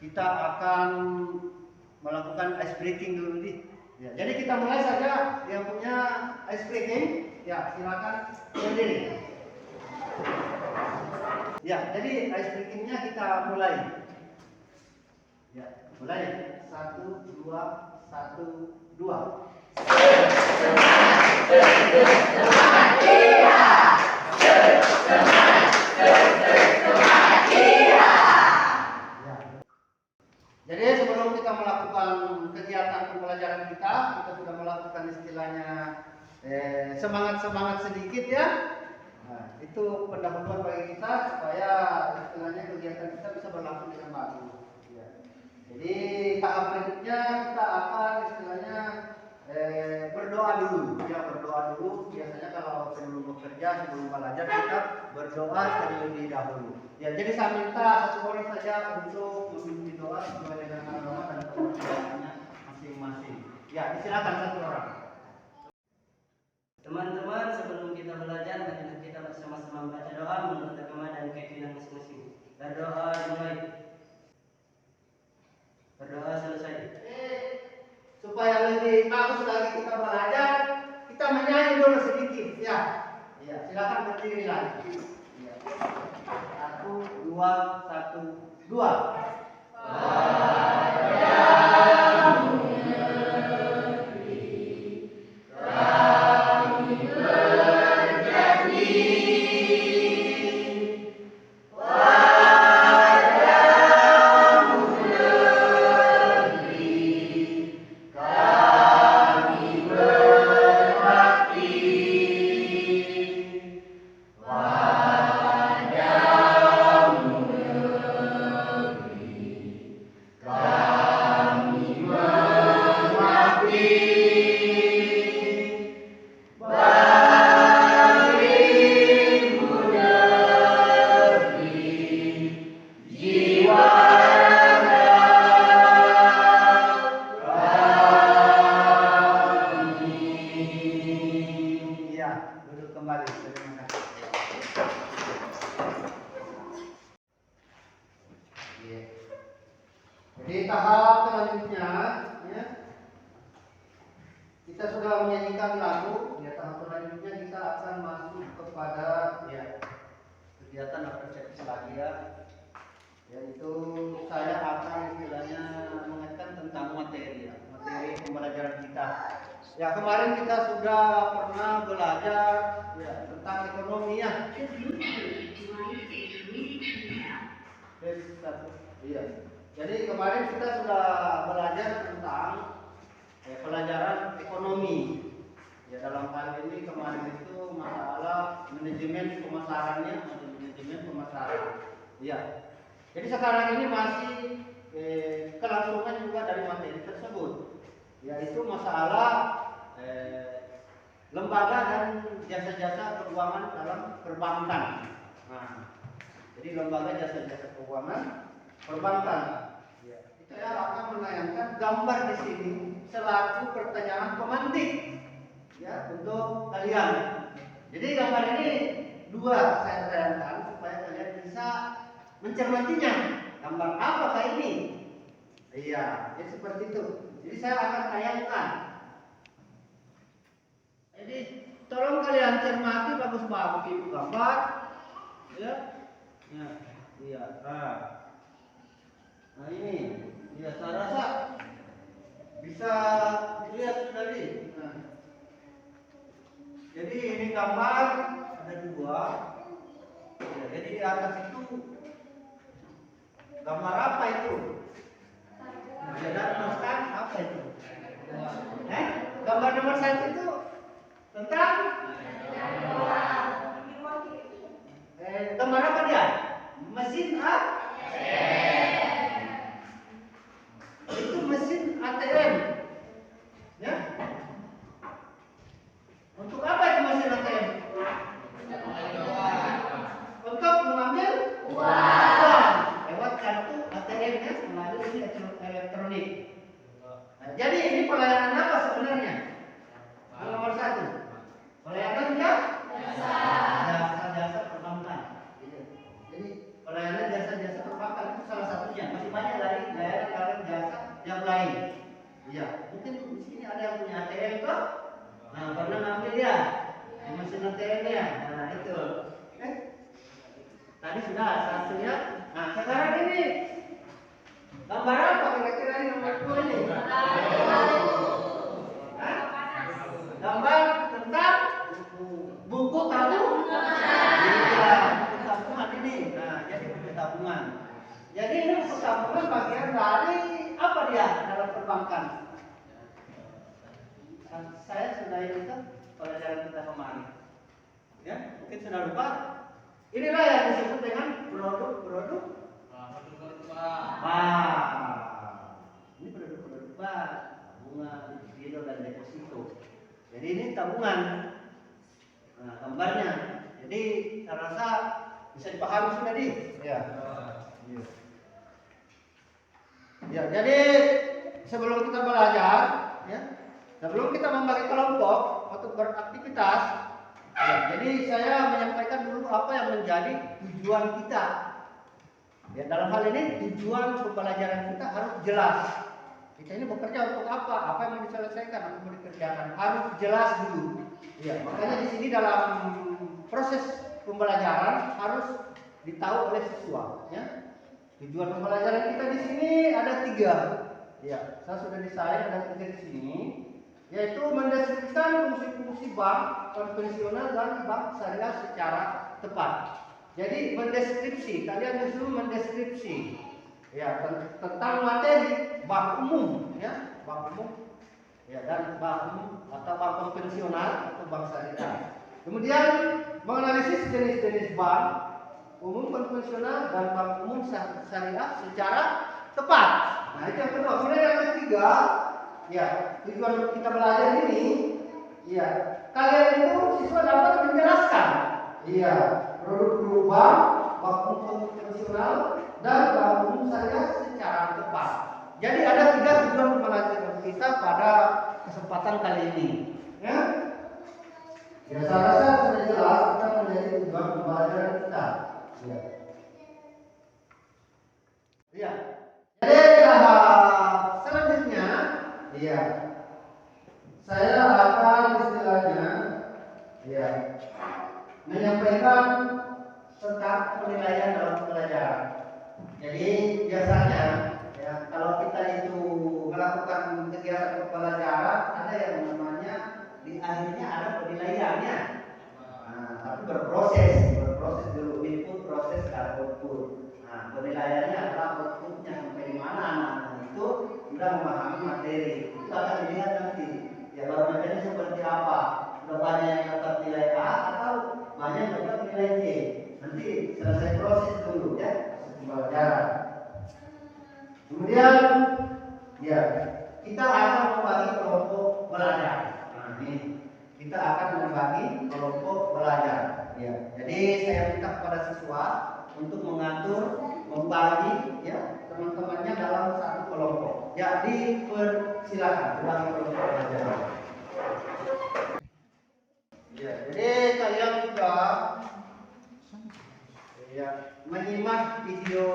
kita akan melakukan ice breaking dulu nih. Ya, jadi kita mulai saja. Yang punya ice breaking, ya silakan berdiri. Ya, jadi ice breakingnya kita mulai. Ya, mulai 1, 2, 1, 2. Jadi sebelum kita melakukan kegiatan pembelajaran kita sudah melakukan istilahnya semangat sedikit ya. Nah, itu pendahuluan bagi kita supaya istilahnya kegiatan kita bisa berlangsung dengan bagus. Ya. Jadi tahap berikutnya kita akan istilahnya berdoa dulu. Ya, berdoa dulu. Biasanya kalau sebelum bekerja, sebelum belajar kita berdoa terlebih dahulu. Ya, jadi saya minta satu orang saja untuk memimpin doa sesuai dengan agama dan kepercayaannya masing-masing. Ya, silakan satu orang. Teman-teman, sebelum kita belajar, mari kita bersama-sama membaca doa menurut agama dan keyakinan masing-masing. Berdoa dimulai. Berdoa selesai. Supaya lebih bagus lagi kita belajar, kita menyanyi dulu sedikit. Ya, ya, silakan berdiri lagi. Ya. 1, 2, 1, 2. Di tahap selanjutnya, ya, kita sudah menyanyikan lagu. Ya, tahap selanjutnya kita akan masuk kepada kegiatan apresiasi lagi ya, yaitu saya akan istilahnya mengaitkan tentang materi pembelajaran kita. Ya, kemarin kita sudah pernah belajar tentang ekonomi ya. Iya. Jadi kemarin kita sudah belajar tentang pelajaran ekonomi. Ya, dalam hal ini kemarin itu masalah manajemen pemasaran. Iya. Jadi sekarang ini masih kelangsungan juga dari materi tersebut, yaitu masalah lembaga dan jasa-jasa keuangan dalam perbankan. Nah, jadi lembaga jasa-jasa keuangan perbankan. Ya. Saya akan menayangkan gambar di sini selaku pertanyaan pemantik ya untuk kalian. Jadi gambar ini dua saya tayangkan supaya kalian bisa mencermatinya. Gambar apakah ini? Iya, jadi seperti itu. Jadi saya akan tayangkan. Jadi tolong kalian cermati bagus-bagus itu gambar. Ya. Ya. Iya. Nah ini, ya saya rasa bisa dilihat tadi. Nah, jadi ini gambar ada dua. Ya, jadi di atas itu gambar apa itu? Dan tentang apa itu? Gambar nomor 1 itu tentang gambar apa dia? Mesin itu mesin ATM, ya. Untuk apa itu mesin ATM? Untuk mengambil uang lewat kartu ATM ya, melalui elektronik. Nah, jadi ini pelayanan apa sebenarnya? Nomor 1, pelayanan jasa perbankan. Jadi pelayanan jasa-jasa perbankan itu salah satunya. Masih banyak dari lain. Iya, mungkin di sini ada yang punya ATM kok. Nah, pernah ngambil ya di mesin ATM ya. Nah, itu. Tadi sudah satu ya. Nah, sekarang ini gambar apa kira-kira ini nomor 2 ini? Hah? Gambar tentang buku tabungan. Iya, buku tabungan ini. Nah, jadi buku tabungan. Jadi ini buku tabungan bagian dari apa dia dalam perbankan? Saya sudah ini kan pelajaran kita kemarin. Ya, mungkin sudah lupa. Inilah yang disebut dengan produk-produk ini produk-produk bank, tabungan, dividen dan deposito. Jadi ini tabungan. Nah, gambarnya. Jadi saya rasa bisa dipahami sudah di. Ya. Ya, jadi sebelum kita belajar, ya, sebelum kita membagi kelompok untuk beraktivitas, ya, jadi saya menyampaikan dulu apa yang menjadi tujuan kita. Ya, dalam hal ini tujuan pembelajaran kita harus jelas. Kita ini bekerja untuk apa? Apa yang mau diselesaikan, apa yang mau dikerjakan harus jelas dulu. Ya, makanya di sini dalam proses pembelajaran harus ditahu oleh siswa. Ya. Tujuan pembelajaran kita di sini ada 3. Ya, saya sudah desain ada 3 di sini, yaitu mendeskripsikan fungsi-fungsi bank konvensional dan bank syariah secara tepat. Jadi mendeskripsi, kalian disuruh mendeskripsi ya tentang materi bank umum, ya bank umum, ya dan bank umum atau bank konvensional atau bank syariah. Kemudian menganalisis jenis-jenis bank umum konvensional dan bank umum syariah secara tepat. Nah itu yang kedua. Kemudian yang ketiga, ya tujuan kita belajar ini, ya kalian itu siswa dapat menjelaskan, iya produk-produk bank umum konvensional dan bank umum syariah secara tepat. Jadi ada 3 tujuan pembelajaran kita pada kesempatan kali ini. Ya, ya saya rasa sudah jelas kita menjadi tujuan pembelajaran kita. Ya. Ya. Jadi selanjutnya, ya saya akan istilahnya, ya menyampaikan tentang penilaian dalam pembelajaran. Jadi biasanya ya kalau kita itu melakukan kegiatan pembelajaran ada yang namanya di akhirnya ada penilaiannya. Nah, tapi berproses dulu input, proses dan output. Nah, penilaiannya adalah outputnya sampai di mana anak itu sudah memahami materi. Itu akan dilihat nanti. Ya baru materi seperti apa. Sudah banyak yang dapat nilai A atau banyak yang dapat nilai C. Nanti selesai proses dulu ya, proses pembelajaran. Kemudian ya kita akan membagi kelompok belajar. Nah ini kita akan membagi kelompok belajar. Ya, jadi saya minta kepada siswa untuk mengatur, membagi ya teman-temannya dalam satu kelompok. Ya, dipersilakan bagi kelompok belajar. Ya, jadi kalian sudah ya menyimak video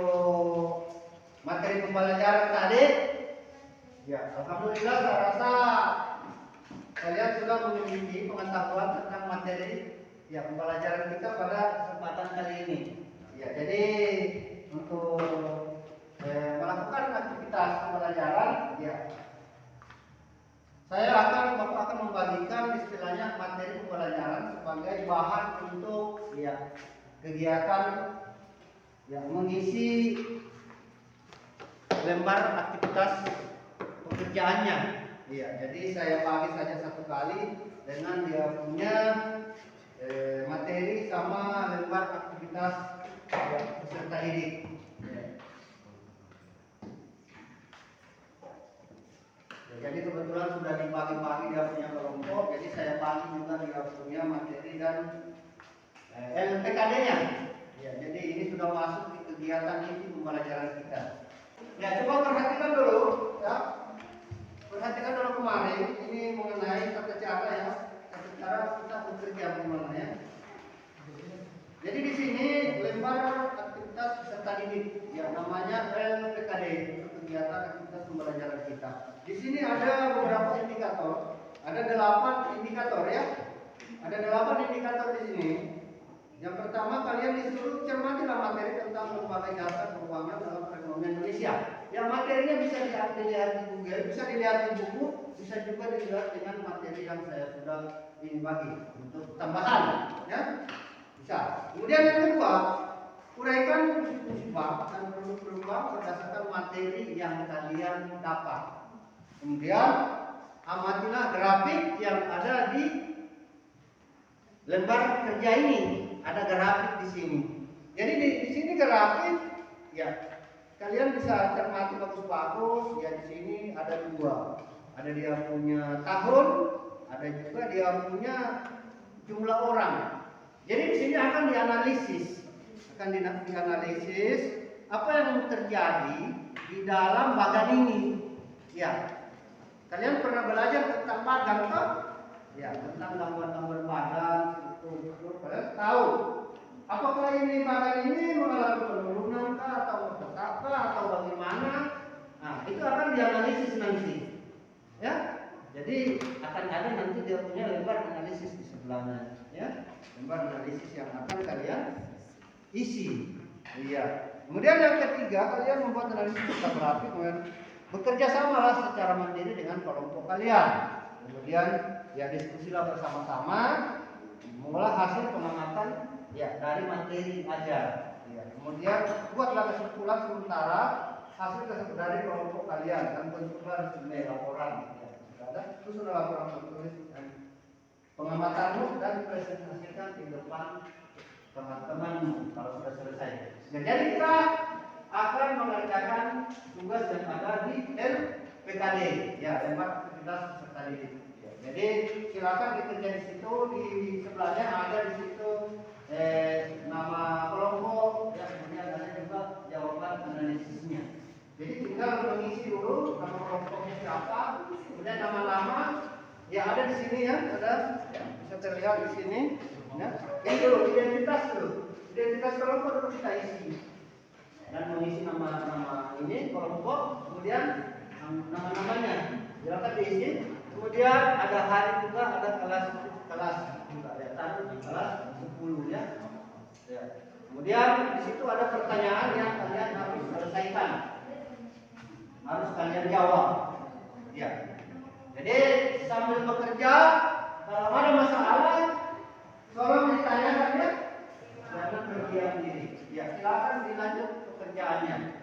materi pembelajaran tadi. Ya, alhamdulillah saya rasa kalian sudah memiliki pengetahuan tentang materi ya pembelajaran kita pada kesempatan kali ini. Ya, jadi untuk melakukan aktivitas pembelajaran, ya Bapak akan membagikan istilahnya materi pembelajaran sebagai bahan untuk ya kegiatan yang mengisi lembar aktivitas pekerjaannya. Iya, jadi saya bagi saja satu kali dengan dia punya materi sama lembar aktivitas peserta didik. Ya, jadi kebetulan sudah dibagi-bagi dia punya kelompok, jadi saya bagi juga dia punya materi dan LPKD-nya. Ya, jadi ini sudah masuk di kegiatan inti pembelajaran kita. Ya, coba perhatikan dulu, ya. Perhatikan dulu kemarin ini mengenai tata cara ya, tata cara kita bekerja bagaimana ya. Jadi di sini lembar aktivitas peserta didik, ya namanya LPKD, kegiatan aktivitas pembelajaran kita. Di sini ada beberapa indikator, ada 8 indikator ya. Ada 8 indikator di sini. Yang pertama, kalian disuruh cermatilah materi tentang lembaga jasa keuangan dalam perekonomian Indonesia. Yang materinya bisa dilihat di Google, bisa dilihat di buku, bisa juga dilihat dengan materi yang saya sudah ini bagi untuk tambahan, ya. Bisa. Kemudian yang kedua, uraikan fungsi-fungsi bank dan produk-produk bank berdasarkan materi yang kalian dapat. Kemudian amatilah grafik yang ada di lembar kerja ini. Ada grafik di sini. Jadi di sini grafik, ya kalian bisa cermati bagus-bagus. Ya di sini ada 2. Ada dia punya tahun, ada juga dia punya jumlah orang. Jadi di sini akan dianalisis apa yang terjadi di dalam bagan ini. Ya, kalian pernah belajar tentang bagan kan? Ya, tentang gambar-gambar bagan itu, kalian tahu. Apakah ini bagan ini mengalami penurunan kah atau tetap kah atau bagaimana? Nah, itu akan dianalisis nanti. Ya, jadi akan ada nanti dia punya lembar analisis di sebelahnya. Ya, lembar analisis yang akan kalian isi. Iya. Kemudian yang ketiga, kalian membuat analisis tentang grafik, kemudian bekerja samalah secara mandiri dengan kelompok kalian. Kemudian ya diskusilah bersama-sama, mengolah hasil pengamatan ya dari materi ajar. Ya. Kemudian buatlah kesimpulan sementara hasil dari kelompok kalian dan bentuklah resume laporan. Ya. Sudah laporan tertulis dan pengamatanmu dan presentasikan di depan teman-teman kalau sudah selesai. Nah, jadi kita akan mengerjakan tugas yang ada di LPKD, ya, lembar aktivitas peserta didik. Ya, jadi silakan dikerja di situ, di sebelahnya ada di situ nama kelompok, ya, kemudian ada juga jawaban analisisnya. Jadi tinggal mengisi dulu nama kelompoknya siapa, kemudian nama-nama, ya ada di sini ya, ada, ya, bisa terlihat di sini. Ya, ini dulu identitas kelompok dulu kita isi dan mengisi nama-nama ini kelompok, kemudian nama-namanya silakan diisi. Kemudian ada hari juga, ada kelas juga ya, taruh di kelas 10 ya. Ya. Kemudian di situ ada pertanyaan yang kalian harus selesaikan, harus kalian jawab. Ya. Jadi sambil bekerja, kalau ada masalah tolong ditanyakan ya, jangan berdiam diri. Ya, silakan dilanjut pekerjaannya.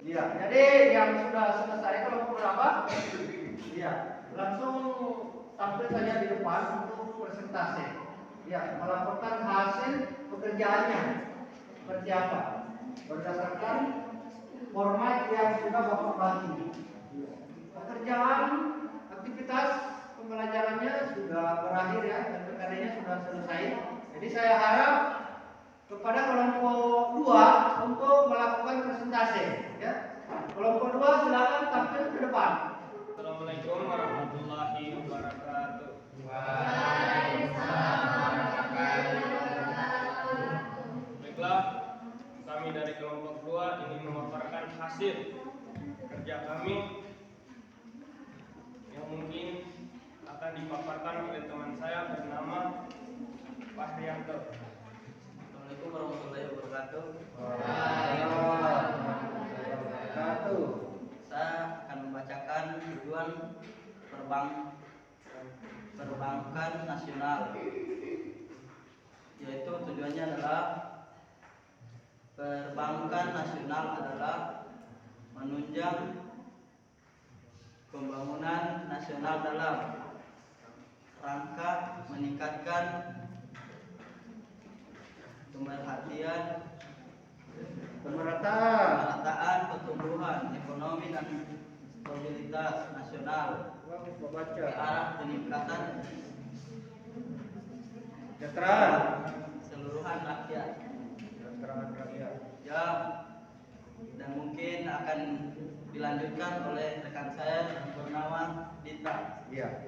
Ya, jadi yang sudah selesai kelompok berapa? Ya, langsung tampil saja di depan untuk presentasi. Ya, melaporkan hasil pekerjaannya seperti apa berdasarkan format yang sudah Bapak bagi. Pekerjaan aktivitas pembelajarannya sudah berakhir ya, dan PKD-nya sudah selesai. Jadi saya harap kepada kelompok 2 untuk melakukan presentasi ya. Kelompok 2 silakan tampil ke depan. Assalamualaikum warahmatullahi wabarakatuh. Waalaikumsalam warahmatullahi wabarakatuh. Baiklah, kami dari kelompok 2 ingin memaparkan hasil kerja kami yang mungkin akan dipaparkan oleh teman saya bernama Pak Rianto. Assalamualaikum warahmatullahi wabarakatuh. Saya akan membacakan tujuan perbankan nasional, yaitu tujuannya adalah perbankan nasional adalah menunjang pembangunan nasional dalam rangka meningkatkan pemerataan pertumbuhan ekonomi dan stabilitas nasional ke arah peningkatan Kesejahteraan keseluruhan rakyat. Ya, dan mungkin akan dilanjutkan oleh rekan saya yang bernama Dita. Iya.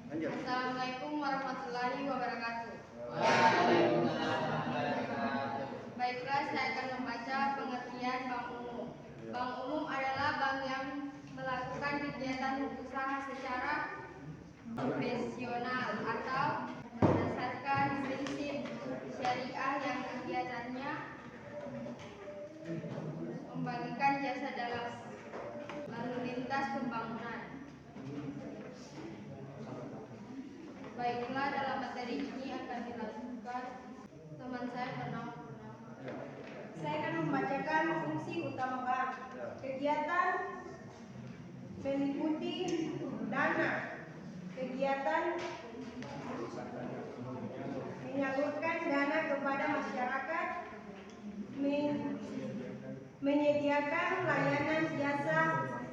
Lanjut. Assalamualaikum warahmatullahi wabarakatuh. Baiklah, saya akan membaca pengertian bank umum. Bank umum adalah bank yang melakukan kegiatan usaha secara profesional atau berdasarkan prinsip syariah yang kegiatannya membagikan jasa dalam lalu lintas pembangunan. Baiklah, dalam materi ini akan dilakukan teman saya bernama Purnama. Saya akan membacakan fungsi utama bank. Kegiatan meliputi dana, kegiatan menyalurkan dana kepada masyarakat, menyediakan layanan jasa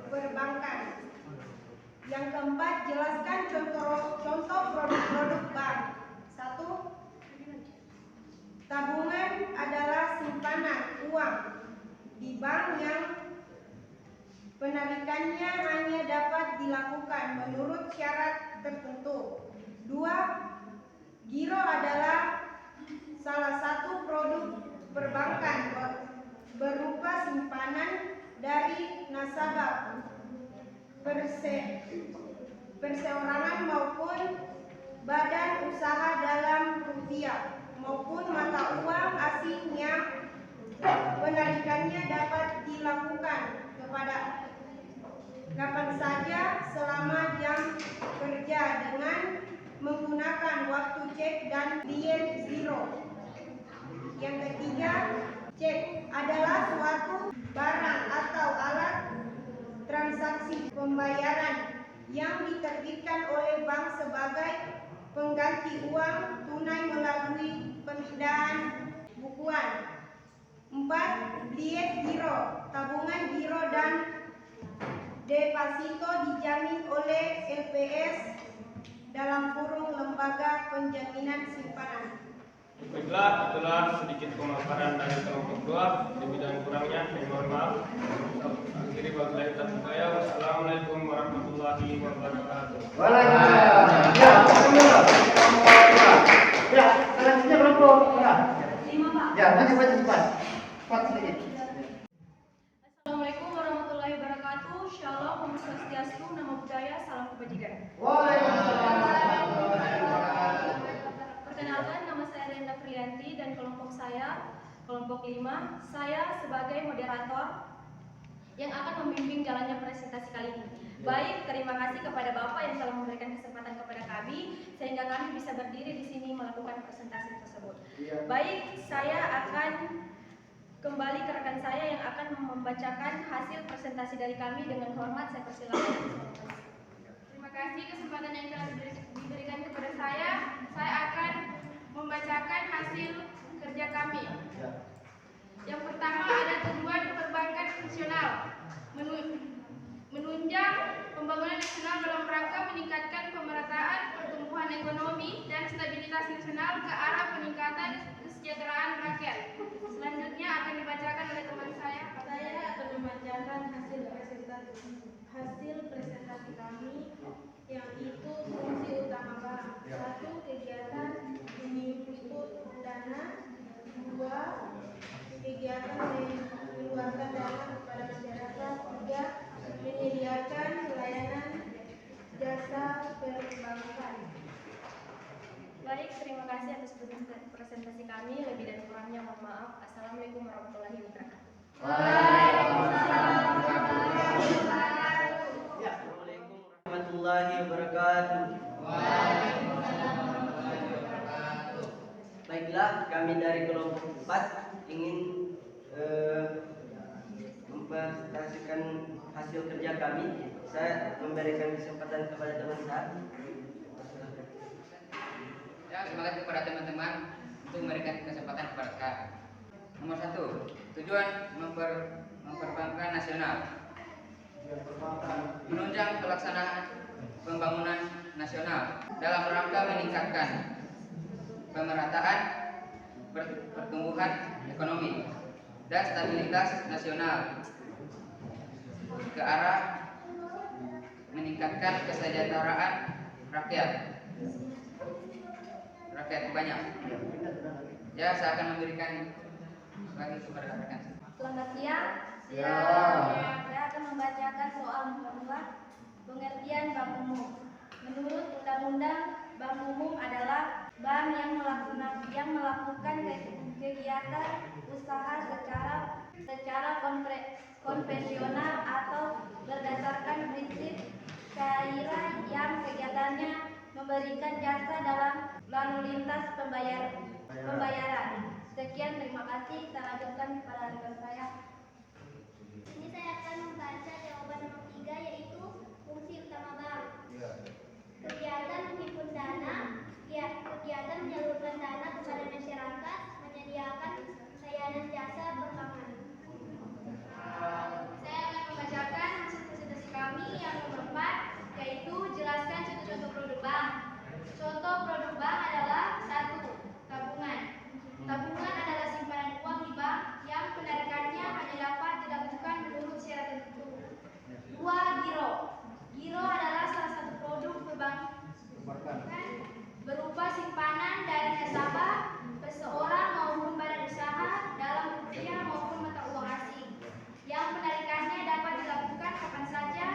perbankan. Yang keempat, jelaskan contoh produk-produk bank. 1. Tabungan adalah simpanan uang di bank yang penarikannya hanya dapat dilakukan menurut syarat tertentu. 2. Giro adalah salah satu produk perbankan berupa simpanan dari nasabah perseorangan maupun badan usaha dalam rupiah maupun mata uang asing yang penarikannya dapat dilakukan kepada kapan saja selama jam kerja dengan menggunakan waktu cek dan diet zero. Yang ketiga, cek adalah suatu barang atau alat transaksi pembayaran yang diterbitkan oleh bank sebagai pengganti uang tunai melalui pemindahan bukuan. 4. Diet giro, tabungan giro dan deposito dijamin oleh LPS dalam kurung lembaga penjaminan simpanan. Baiklah, itulah sedikit pemaparan dari kelompok 2. Lebih dan kurangnya, mohon maaf. Akhiri wabillahi taufiq. Wassalamualaikum warahmatullahi wabarakatuh. Waalaikumsalam. Ya, ya, selanjutnya kelompok ya. 5, Pak. Ya, nanti baca cepat. Cepat sedikit. Assalamualaikum warahmatullahi wabarakatuh. Shalom, Om Swastiastu, Namo Buddhaya, salam kebajikan. Waalaikumsalam. Perkenalkan, nama saya Renda Frianti dan kelompok saya, kelompok 5. Saya sebagai moderator yang akan membimbing jalannya presentasi kali ini. Baik, terima kasih kepada Bapak yang telah memberikan kesempatan kepada kami sehingga kami bisa berdiri di sini melakukan presentasi tersebut. Baik, saya akan kembali ke rekan saya yang akan membacakan hasil presentasi dari kami. Dengan hormat saya persilakan. Terima kasih kesempatan yang telah diberikan kepada saya. Saya akan membacakan hasil kerja kami. Yang pertama ada tujuan perbankan fungsional, menunjang pembangunan nasional dalam rangka meningkatkan pemerataan pertumbuhan ekonomi dan stabilitas nasional ke arah peningkatan kesejahteraan rakyat. Selanjutnya akan dibacakan oleh teman saya. Saya akan membacakan hasil presentasi kami, yang itu fungsi utama bank. 1. Kegiatan meliputi dana. 2. Kegiatan mengeluarkan dana kepada masyarakat. 3. Menyediakan layanan jasa perbankan. Baik, terima kasih atas presentasi kami. Lebih dan kurangnya mohon maaf. Assalamualaikum warahmatullahi wabarakatuh. Assalamualaikum warahmatullahi wabarakatuh. Baiklah, kami dari kelompok 4 ingin mempresentasikan hasil kerja kami. Saya memberikan kesempatan kepada teman saya. Ya, terima kasih kepada teman-teman untuk memberikan kesempatan kepada saya. Nomor 1, tujuan memperbankan nasional. Menunjang pelaksanaan pembangunan nasional dalam rangka meningkatkan pemerataan pertumbuhan ekonomi dan stabilitas nasional ke arah meningkatkan kesejahteraan rakyat banyak. Ya, saya akan memberikan lagi kepada rekan. Selamat siang. Siang. Saya akan membacakan soal nomor 2, pengertian bank umum. Menurut Undang-Undang, bank umum adalah bank yang melakukan kegiatan usaha secara konvensional atau berdasarkan prinsip syariah yang kegiatannya memberikan jasa dalam lalu lintas pembayaran. Sekian, terima kasih. Saya lanjutkan kepada rekan saya. Ini saya akan membaca jawaban nomor 3, yaitu fungsi utama bank. Kegiatan menghimpun dana, kegiatan menyalurkan dana kepada masyarakat, menyediakan layanan jasa perbankan. Saya akan membacakan hasil presentasi kami yang nomor 4, yaitu jelaskan contoh-contoh produk bank. Contoh produk bank adalah 1. Tabungan. Tabungan adalah simpanan uang di bank yang penarikannya hanya dapat dilakukan menurut syarat tertentu. 2. Giro. Giro adalah salah satu produk perbankan berupa simpanan dari nasabah, seseorang maupun badan usaha dalam rupiah maupun mata uang asing, yang penarikannya dapat dilakukan kapan saja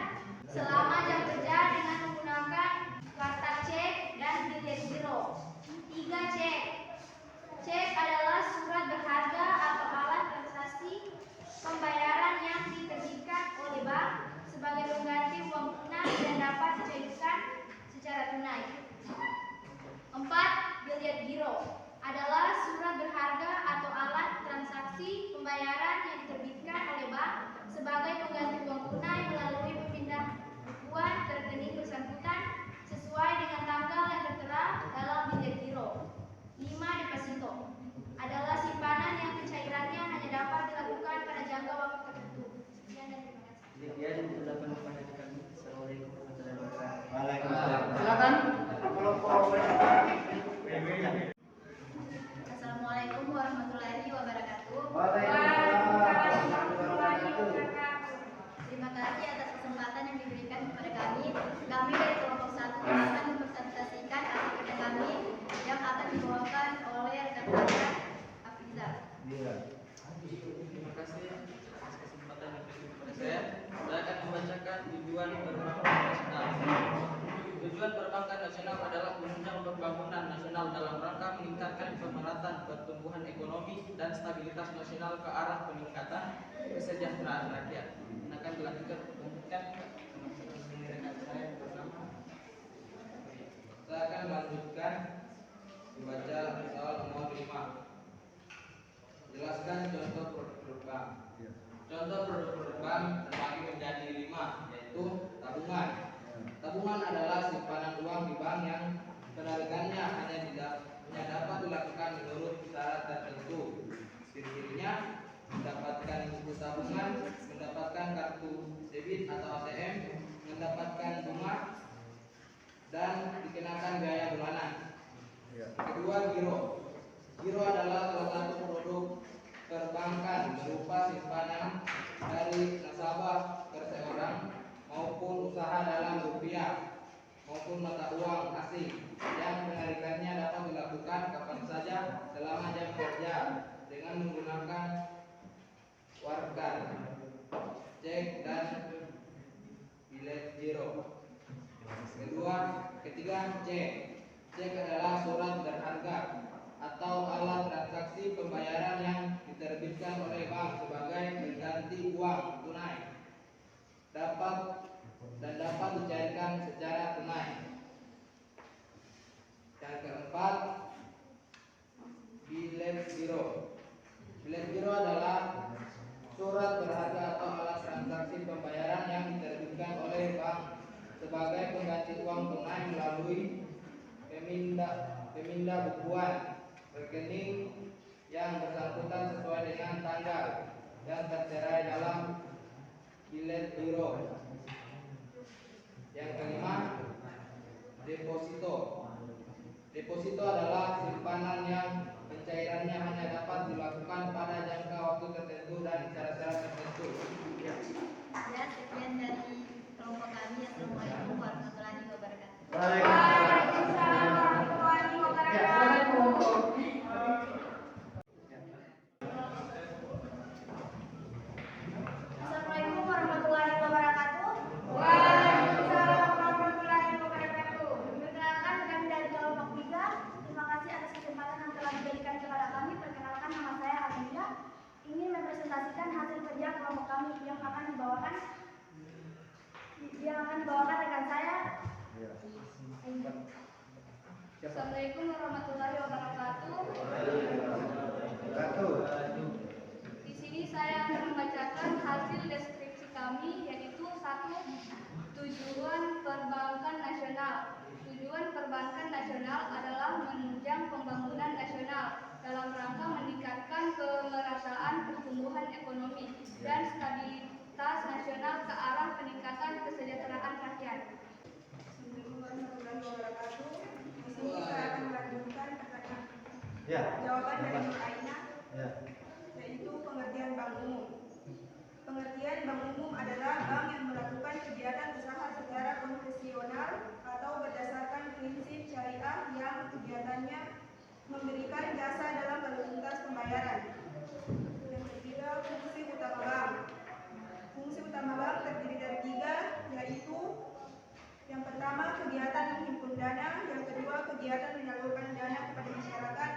selama jam kerja dengan menggunakan kartu cek dan bilet giro. 3. Cek. Cek adalah surat berharga atau alat transaksi pembayaran yang diterbitkan oleh bank sebagai pengganti uang tunai dan dapat dicairkan secara tunai. 4. Bilet giro adalah surat berharga atau alat transaksi pembayaran yang diterbitkan oleh bank sebagai pengganti uang tunai melalui pembukuan ke rekening bersangkutan sesuai dengan tanggal yang tertera dalam bilet giro. 5. Deposito adalah simpanan yang pencairannya hanya dapat dilakukan pada jangka waktu tertentu. Sekian dan terima kasih. Demikian pendapat kepada kami. Assalamualaikum warahmatullahi wabarakatuh. Waalaikumsalam. Silakan. Assalamualaikum warahmatullahi wabarakatuh. Terima kasih atas kesempatan yang diberikan kepada kami. Kami dari kelompok 1 akan mempresentasikan hasil kerja kami yang akan dibawakan oleh rekan saya Afiza. Terima kasih atas kesempatan yang diberikan kepada saya. Saya akan membacakan tujuan perbankan nasional. Tujuan perbankan nasional adalah menunjang pembangunan nasional dalam rangka meningkatkan pemerhatan pertumbuhan ekonomi dan stabilitas nasional ke arah peningkatan kesejahteraan rakyat. Ini akan dilanjutkan rekan saya bersama. Saya akan lanjutkan membaca soal nomor 5. Jelaskan contoh produk bank. Contoh produk bank terbagi menjadi 5, yaitu tabungan. Tabungan adalah simpanan uang di bank yang penarikannya hanya dapat dilakukan menurut syarat tertentu. Ciri-cirinya: mendapatkan buku tabungan, mendapatkan kartu debit atau ATM, mendapatkan bunga, dan dikenakan biaya bulanan. Kedua, giro. Giro adalah salah satu produk perbankan berupa simpanan dari nasabah perseorangan maupun usaha dalam rupiah maupun mata uang asing yang penarikannya dapat dilakukan kapan saja selama jam kerja dengan menggunakan warkar, cek, dan bilet giro. Ketiga, cek. Cek adalah surat berharga atau alat transaksi pembayaran yang diterbitkan oleh bank sebagai pengganti uang tunai. Dapat dicairkan secara tunai. Yang keempat, bilet giro. Bilet giro adalah surat berharga atau alat transaksi pembayaran yang diterbitkan oleh bank sebagai pengganti uang tunai melalui pemindah bukuan rekening yang bersangkutan sesuai dengan tanggal yang tertera dalam bilet giro. Yang kelima, deposito. Deposito adalah simpanan yang pencairannya hanya dapat dilakukan pada jangka waktu tertentu dan syarat-syarat tertentu. Ya, sekian dari kelompok kami yang Assalamualaikum warahmatullahi wabarakatuh. Waalaikumsalam warahmatullahi wabarakatuh. Assalamualaikum warahmatullahi wabarakatuh. Waalaikumsalam warahmatullahi wabarakatuh. Perkenalkan kami dari kelompok 3. Terima kasih atas kesempatan yang telah diberikan kepada kami. Perkenalkan nama saya Amelia. Ingin mempresentasikan hasil kerja kelompok kami yang akan dibawakan rekan saya. Assalamualaikum warahmatullahi wabarakatuh. Di sini saya akan membacakan hasil deskripsi kami, yaitu 1. Tujuan perbankan nasional. Tujuan perbankan nasional adalah menunjang pembangunan nasional dalam rangka meningkatkan kemerataan pertumbuhan ekonomi dan stabilitas nasional ke arah peningkatan kesejahteraan rakyat. Assalamualaikum warahmatullahi wabarakatuh. Di sini saya akan melanjutkan pertanyaan Ya. jawaban dari Nur Aina, Ya. yaitu pengertian bank umum. Pengertian bank umum adalah bank yang melakukan kegiatan usaha secara konvensional atau berdasarkan prinsip syariah yang kegiatannya memberikan jasa dalam lalu lintas pembayaran. Yang ketiga, fungsi utama bank. Fungsi utama bank terdiri dari 3, yaitu yang pertama kegiatan menghimpun dana, yang kedua kegiatan menyalurkan dana kepada masyarakat,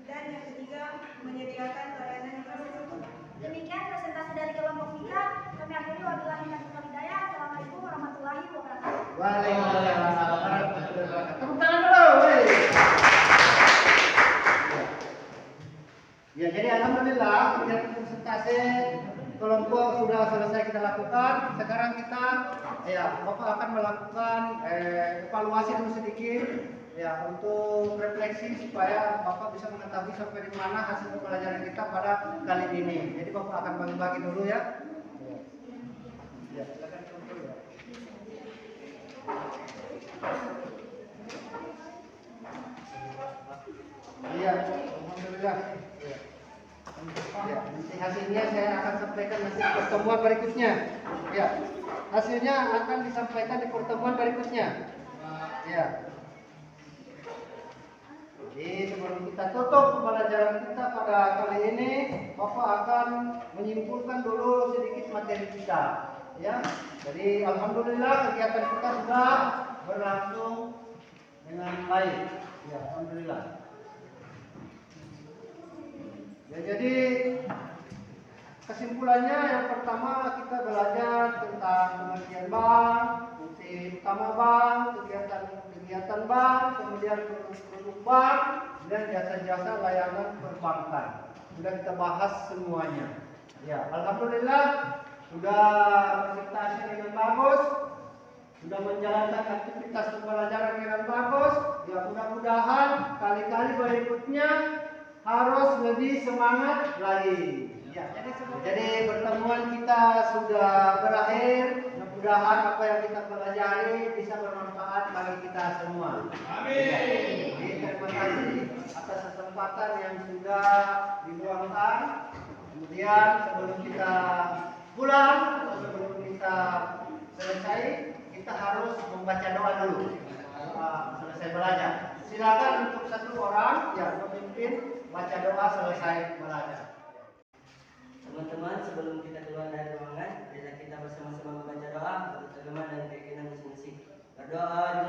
dan yang ketiga menyediakan layanan infrastruktur. Demikian presentasi dari kelompok 3. Kami akhiri wabillahi taufiq wal hidayah. Assalamualaikum warahmatullahi wabarakatuh. Waalaikumsalam warahmatullahi wabarakatuh. Tepuk tangan dulu, woi. Ya, jadi alhamdulillah kegiatan presentasi kelompok sudah selesai kita lakukan. Sekarang kita Bapak akan melakukan evaluasi dulu sedikit ya untuk refleksi supaya Bapak bisa mengetahui sampai di mana hasil pembelajaran kita pada kali ini. Jadi Bapak akan bagi-bagi dulu ya. Ya, silakan contoh ya. Iya, alhamdulillah. Ya. Ya, nanti hasilnya saya akan sampaikan nanti di pertemuan berikutnya. Ya, hasilnya akan disampaikan di pertemuan berikutnya. Ya. Jadi sebelum kita tutup pembelajaran kita pada kali ini, Bapak akan menyimpulkan dulu sedikit materi kita. Ya, jadi alhamdulillah kegiatan kita sudah berlangsung dengan baik. Ya, alhamdulillah. Ya, jadi kesimpulannya yang pertama kita belajar tentang pengertian bank, fungsi utama bank, kegiatan bank, kemudian produk bank dan jasa-jasa layanan perbankan. Sudah kita bahas semuanya. Ya, alhamdulillah sudah presentasi dengan bagus, sudah menjalankan aktivitas pembelajaran dengan bagus. Ya, mudah-mudahan kali-kali berikutnya harus lebih semangat lagi. Ya, jadi pertemuan kita sudah berakhir. Mudah-mudahan apa yang kita pelajari bisa bermanfaat bagi kita semua. Amin. Jadi terima kasih atas kesempatan yang sudah diluangkan. Kemudian sebelum kita pulang atau sebelum kita selesai, kita harus membaca doa dulu. Selesai belajar. Silakan untuk satu orang yang memimpin baca doa selesai belajar. Teman-teman, sebelum kita keluar dari ruangan, marilah kita bersama-sama membaca doa untuk agama dan keyakinan masing-masing. Berdoa